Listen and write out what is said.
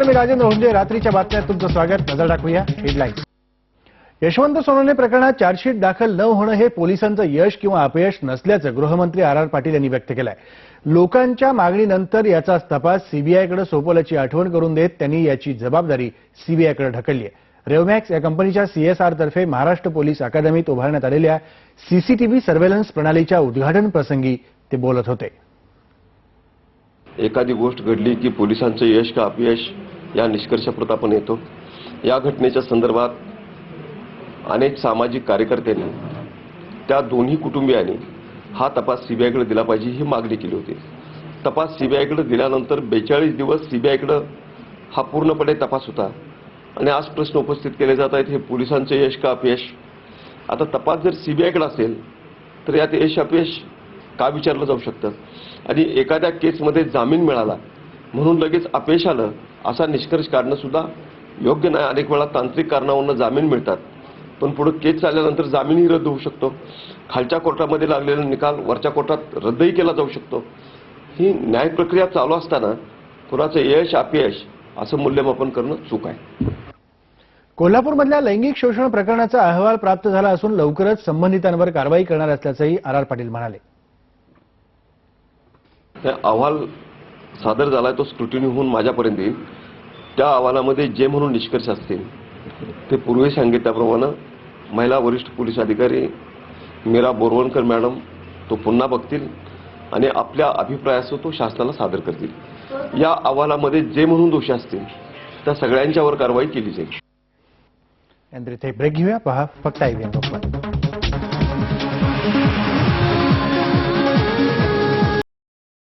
नमस्कार, मी राजेंद्र हुंजे. रात्रीच्या बातम्यात तुमचं स्वागत. नजर टाकूया हेडलाईन्स. यशवंत सोनवणे प्रकरणात चार्जशीट दाखल न होणं हे पोलिसांचं यश किंवा अपयश नसल्याचं गृहमंत्री आर पाटील यांनी व्यक्त केलंय. लोकांच्या मागणीनंतर याचा तपास सीबीआयकडे सोपवल्याची आठवण करून देत त्यांनी याची जबाबदारी सीबीआयकडे ढकलली आहे. रेवमॅक्स या कंपनीच्या सीएसआर तर्फे महाराष्ट्र पोलीस अकादमीत उभारण्यात आलेल्या सीसीटीव्ही सर्व्हेलन्स प्रणालीच्या उद्घाटन प्रसंगी ते बोलत होते. एखादी गोष्ट घडली की पोलिसांचं यश का अपयश या निष्कर्षाप्रत आपण येतो. या घटनेच्या संदर्भात अनेक सामाजिक कार्यकर्त्यांनी त्या दोन्ही कुटुंबियांनी हा तपास सीबीआयकडे दिला पाहिजे ही मागणी केली होती. तपास सीबीआयकडे दिल्यानंतर 42 दिवस सीबीआयकडे हा पूर्णपणे तपास होता आणि आज प्रश्न उपस्थित केले जात आहेत, हे पोलिसांचं यश का अपयश. आता तपास जर सीबीआयकडे असेल तर यात यश अपयश का विचारलं जाऊ शकतं आणि एखाद्या केसमध्ये जामीन मिळाला म्हणून लगेच अपयश आलं असा निष्कर्ष काढणं सुद्धा योग्य नाही. अनेक वेळा तांत्रिक कारणावरून जामीन मिळतात पण पुढे केस चालल्यानंतर जामीनही रद्द होऊ शकतो. खालच्या कोर्टामध्ये लागलेला निकाल वरच्या कोर्टात रद्दही केला जाऊ शकतो. ही न्याय प्रक्रिया चालू असताना कुणाचं यश अपयश असं मूल्यमापन करणं चूक आहे. कोल्हापूरमधल्या लैंगिक शोषण प्रकरणाचा अहवाल प्राप्त झाला असून लवकरच संबंधितांवर कारवाई करणार असल्याचंही आर पाटील म्हणाले. अहवाल सादर झालाय तो स्क्रुटिनी होऊन माझ्यापर्यंत येईल. त्या अहवालामध्ये जे म्हणून निष्कर्ष असतील ते पूर्वी सांगितल्याप्रमाणे महिला वरिष्ठ पोलीस अधिकारी मीरा बोरवणकर मॅडम तो पुन्हा बघतील आणि आपल्या अभिप्रायासह तो शासनाला सादर करतील. या अहवालामध्ये जे म्हणून दोषी असतील त्या सगळ्यांच्यावर कारवाई केली जाईल. ब्रेक घेऊया. पहा फक्त IVN लोकमत.